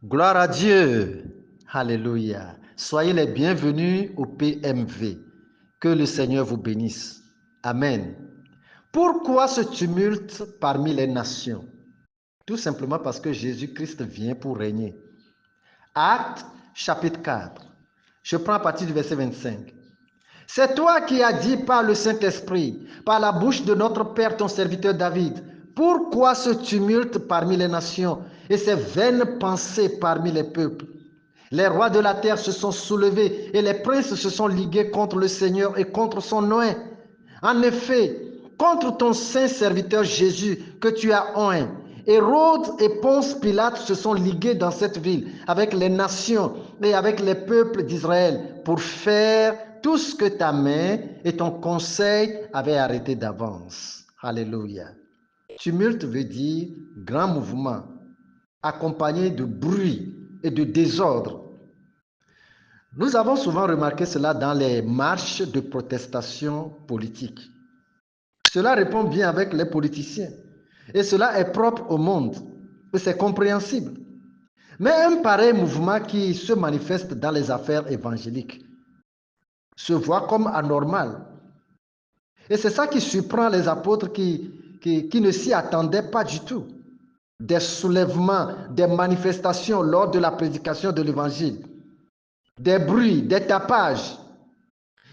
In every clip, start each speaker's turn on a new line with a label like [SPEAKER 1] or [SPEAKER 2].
[SPEAKER 1] Gloire à Dieu. Alléluia. Soyez les bienvenus au PMV. Que le Seigneur vous bénisse. Amen. Pourquoi ce tumulte parmi les nations? Tout simplement parce que Jésus-Christ vient pour régner. Actes chapitre 4. Je prends à partir du verset 25. C'est toi qui as dit par le Saint-Esprit, par la bouche de notre Père, ton serviteur David, pourquoi ce tumulte parmi les nations et ces vaines pensées parmi les peuples? Les rois de la terre se sont soulevés et les princes se sont ligués contre le Seigneur et contre son nom. En effet, contre ton saint serviteur Jésus que tu as oint, Hérode et Ponce Pilate se sont ligués dans cette ville avec les nations et avec les peuples d'Israël pour faire tout ce que ta main et ton conseil avaient arrêté d'avance. Alléluia. Tumulte veut dire grand mouvement, accompagné de bruit et de désordre. Nous avons souvent remarqué cela dans les marches de protestation politique. Cela répond bien avec les politiciens. Et cela est propre au monde. Et c'est compréhensible. Mais un pareil mouvement qui se manifeste dans les affaires évangéliques se voit comme anormal. Et c'est ça qui surprend les apôtres qui ne s'y attendaient pas du tout. Des soulèvements, des manifestations lors de la prédication de l'évangile, des bruits, des tapages.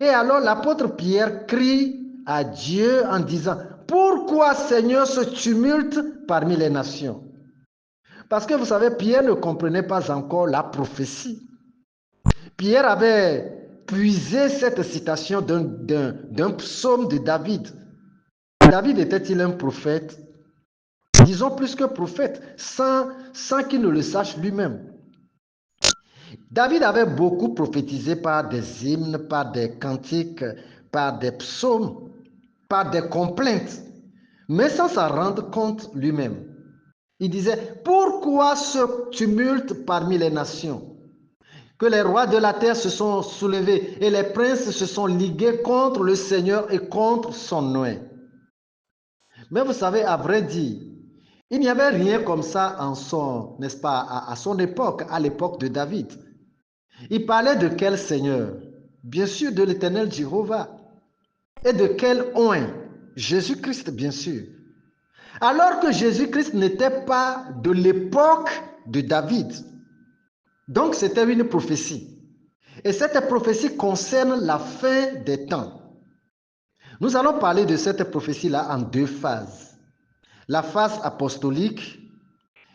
[SPEAKER 1] Et alors l'apôtre Pierre crie à Dieu en disant, pourquoi Seigneur ce tumulte parmi les nations? Parce que vous savez, Pierre ne comprenait pas encore la prophétie. Pierre avait puisé cette citation d'un psaume de David. David était-il un prophète? Disons plus que prophète, sans qu'il ne le sache lui-même. David avait beaucoup prophétisé par des hymnes, par des cantiques, par des psaumes, par des complaintes, mais sans s'en rendre compte lui-même. Il disait, pourquoi ce tumulte parmi les nations? Que les rois de la terre se sont soulevés et les princes se sont ligués contre le Seigneur et contre son nom. Mais vous savez, à vrai dire, il n'y avait rien comme ça en son, n'est-ce pas, à son époque, à l'époque de David. Il parlait de quel Seigneur? Bien sûr, de l'Éternel Jéhovah. Et de quel oint? Jésus-Christ, bien sûr. Alors que Jésus-Christ n'était pas de l'époque de David. Donc c'était une prophétie. Et cette prophétie concerne la fin des temps. Nous allons parler de cette prophétie-là en deux phases. La phase apostolique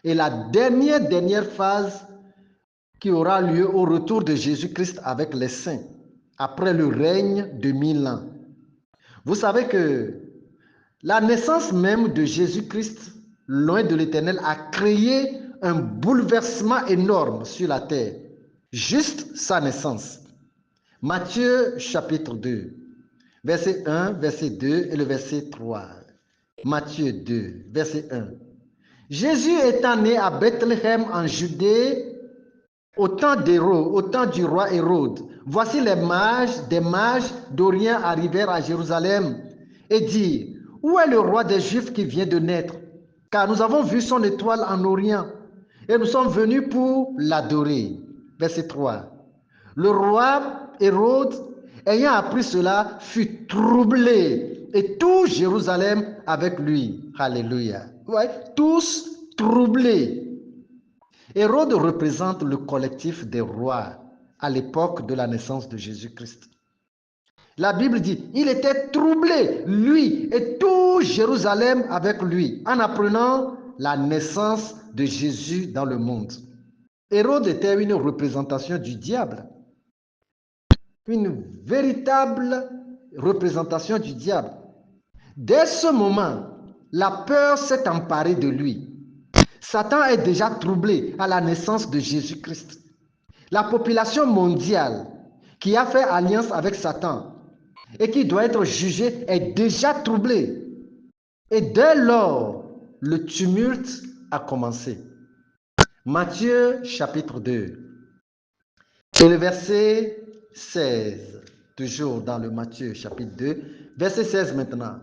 [SPEAKER 1] et la dernière phase qui aura lieu au retour de Jésus-Christ avec les saints, après le règne de 1000 ans. Vous savez que la naissance même de Jésus-Christ, loin de l'Éternel, a créé un bouleversement énorme sur la terre. Juste sa naissance. Matthieu chapitre 2, verset 1, verset 2 et le verset 3. Matthieu 2, verset 1. Jésus étant né à Bethléem en Judée, au temps du roi Hérode, voici des mages d'Orient arrivèrent à Jérusalem et dirent, où est le roi des Juifs qui vient de naître? Car nous avons vu son étoile en Orient et nous sommes venus pour l'adorer. Verset 3. Le roi Hérode, ayant appris cela, fut troublé et tout Jérusalem avec lui. Alléluia. Ouais, tous troublés. Hérode représente le collectif des rois à l'époque de la naissance de Jésus-Christ. La Bible dit, il était troublé, lui et tout Jérusalem avec lui, en apprenant la naissance de Jésus dans le monde. Hérode était une représentation du diable, une véritable représentation du diable. Dès ce moment, la peur s'est emparée de lui. Satan est déjà troublé à la naissance de Jésus-Christ. La population mondiale qui a fait alliance avec Satan et qui doit être jugée est déjà troublée. Et dès lors, le tumulte a commencé. Matthieu chapitre 2 et le verset 16, toujours dans le Matthieu chapitre 2, verset 16 maintenant.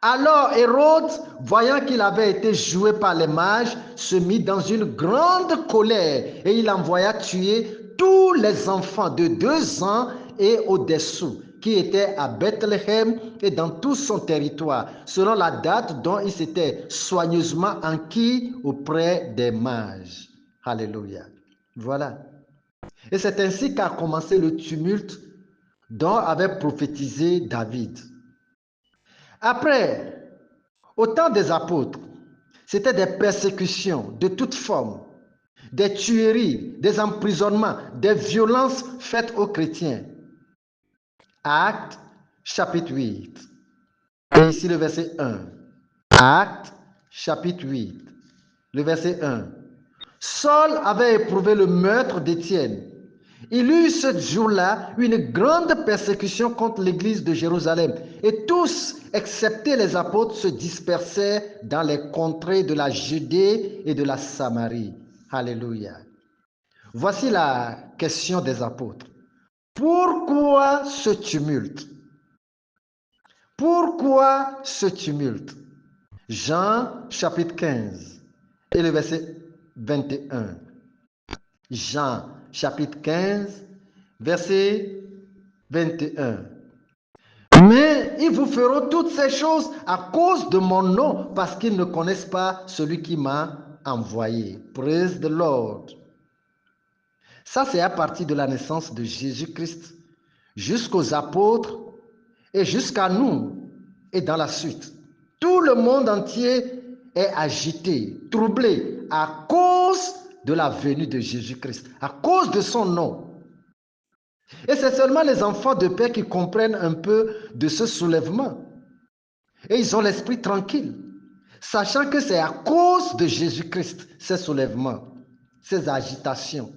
[SPEAKER 1] Alors Hérode, voyant qu'il avait été joué par les mages, se mit dans une grande colère et il envoya tuer tous les enfants de 2 ans et au-dessous qui étaient à Bethléem et dans tout son territoire, selon la date dont il s'était soigneusement enquis auprès des mages. Alléluia. Voilà. Et c'est ainsi qu'a commencé le tumulte dont avait prophétisé David. Après, au temps des apôtres, c'était des persécutions de toutes formes, des tueries, des emprisonnements, des violences faites aux chrétiens. Actes chapitre 8. Et ici le verset 1. Actes chapitre 8. Le verset 1. Saul avait éprouvé le meurtre d'Étienne. Il eut ce jour-là une grande persécution contre l'église de Jérusalem. Et tous, excepté les apôtres, se dispersaient dans les contrées de la Judée et de la Samarie. Alléluia. Voici la question des apôtres. Pourquoi ce tumulte? Pourquoi ce tumulte? Jean chapitre 15 et le verset 21. Jean chapitre 15, verset 21. Mais ils vous feront toutes ces choses à cause de mon nom, parce qu'ils ne connaissent pas celui qui m'a envoyé. Praise the Lord. Ça, c'est à partir de la naissance de Jésus-Christ jusqu'aux apôtres et jusqu'à nous et dans la suite. Tout le monde entier est agité, troublé à cause de la venue de Jésus-Christ, à cause de son nom. Et c'est seulement les enfants de paix qui comprennent un peu de ce soulèvement. Et ils ont l'esprit tranquille, sachant que c'est à cause de Jésus-Christ, ces soulèvements, ces agitations.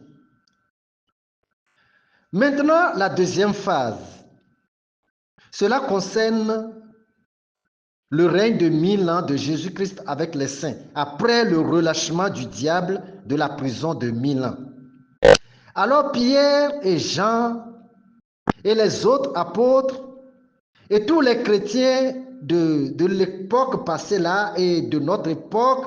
[SPEAKER 1] Maintenant, la deuxième phase. Cela concerne le règne de 1000 ans de Jésus-Christ avec les saints, après le relâchement du diable de la prison de 1000 ans. Alors Pierre et Jean et les autres apôtres et tous les chrétiens de l'époque passée là et de notre époque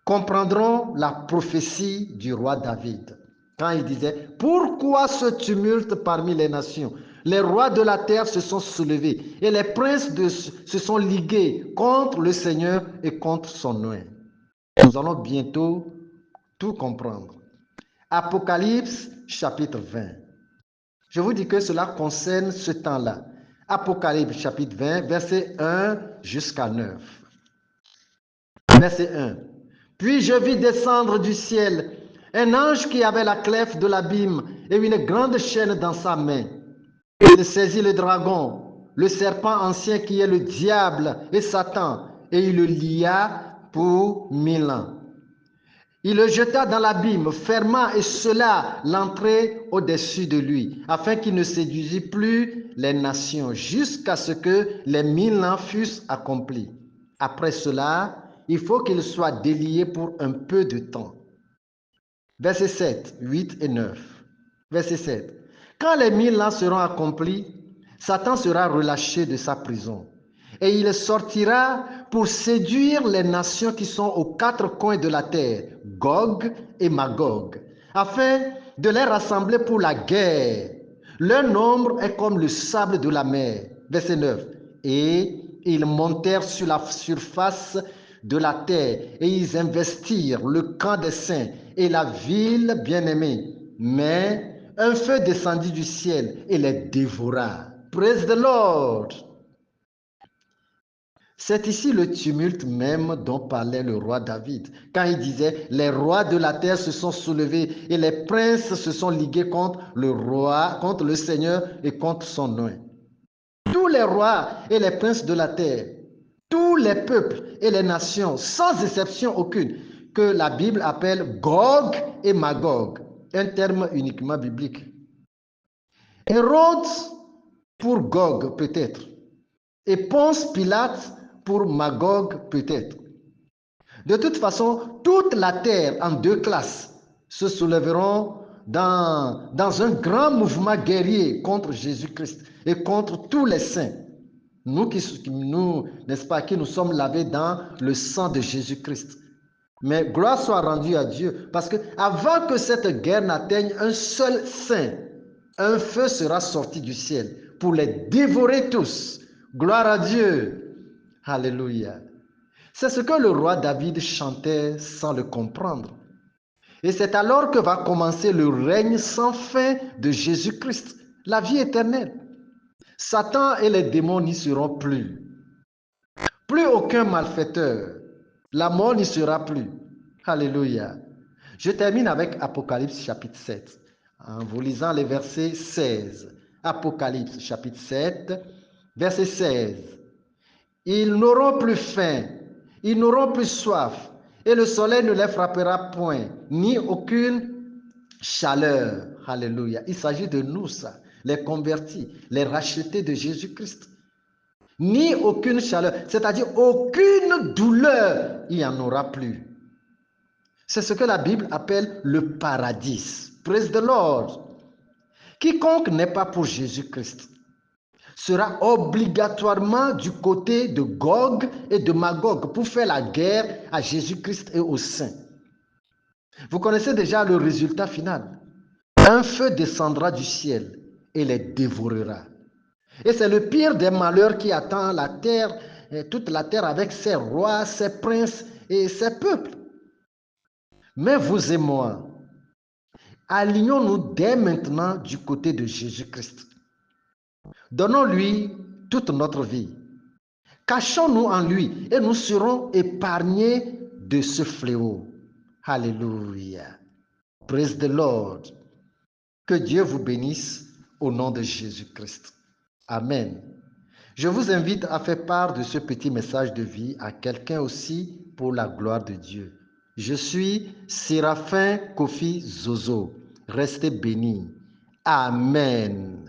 [SPEAKER 1] comprendront la prophétie du roi David. Quand il disait, pourquoi ce tumulte parmi les nations? Les rois de la terre se sont soulevés et les princes se sont ligués contre le Seigneur et contre son nom. Nous allons bientôt tout comprendre. Apocalypse chapitre 20. Je vous dis que cela concerne ce temps-là. Apocalypse chapitre 20, verset 1 jusqu'à 9. Verset 1. Puis je vis descendre du ciel un ange qui avait la clef de l'abîme et une grande chaîne dans sa main. Il saisit le dragon, le serpent ancien qui est le diable et Satan, et il le lia pour 1000 ans. Il le jeta dans l'abîme, fermant et scella l'entrée au-dessus de lui, afin qu'il ne séduisît plus les nations, jusqu'à ce que les 1000 ans fussent accomplis. Après cela, il faut qu'il soit délié pour un peu de temps. Verset 7, 8 et 9. Verset 7. Quand les 1000 ans seront accomplis, Satan sera relâché de sa prison. Et il sortira pour séduire les nations qui sont aux 4 coins de la terre, Gog et Magog, afin de les rassembler pour la guerre. Leur nombre est comme le sable de la mer. Verset 9. Et ils montèrent sur la surface de la terre et ils investirent le camp des saints et la ville bien-aimée. Mais un feu descendit du ciel et les dévora. Praise the Lord! C'est ici le tumulte même dont parlait le roi David, quand il disait, les rois de la terre se sont soulevés et les princes se sont ligués contre le roi, contre le Seigneur et contre son nom. Tous les rois et les princes de la terre, tous les peuples et les nations, sans exception aucune, que la Bible appelle Gog et Magog, un terme uniquement biblique. Hérode pour Gog peut-être, et Ponce Pilate pour Magog peut-être. De toute façon, toute la terre en 2 classes se soulèveront dans un grand mouvement guerrier contre Jésus-Christ et contre tous les saints. Nous, n'est-ce pas, qui nous sommes lavés dans le sang de Jésus-Christ. Mais gloire soit rendue à Dieu, parce que avant que cette guerre n'atteigne un seul saint, un feu sera sorti du ciel pour les dévorer tous. Gloire à Dieu. Alléluia. C'est ce que le roi David chantait sans le comprendre. Et c'est alors que va commencer le règne sans fin de Jésus-Christ, la vie éternelle. Satan et les démons n'y seront plus. Plus aucun malfaiteur. La mort n'y sera plus. Alléluia. Je termine avec Apocalypse chapitre 7, en vous lisant les versets 16. Apocalypse chapitre 7, verset 16. Ils n'auront plus faim, ils n'auront plus soif, et le soleil ne les frappera point, ni aucune chaleur. Alléluia. Il s'agit de nous, ça, les convertis, les rachetés de Jésus-Christ. Ni aucune chaleur, c'est-à-dire aucune douleur, il n'y en aura plus. C'est ce que la Bible appelle le paradis. Praise the Lord. Quiconque n'est pas pour Jésus-Christ sera obligatoirement du côté de Gog et de Magog pour faire la guerre à Jésus-Christ et aux saints. Vous connaissez déjà le résultat final. Un feu descendra du ciel et les dévorera. Et c'est le pire des malheurs qui attend la terre, toute la terre avec ses rois, ses princes et ses peuples. Mais vous et moi, alignons-nous dès maintenant du côté de Jésus-Christ. Donnons-lui toute notre vie. Cachons-nous en lui et nous serons épargnés de ce fléau. Alléluia. Praise the Lord. Que Dieu vous bénisse au nom de Jésus-Christ. Amen. Je vous invite à faire part de ce petit message de vie à quelqu'un aussi pour la gloire de Dieu. Je suis Séraphin Kofi Zozo. Restez bénis. Amen.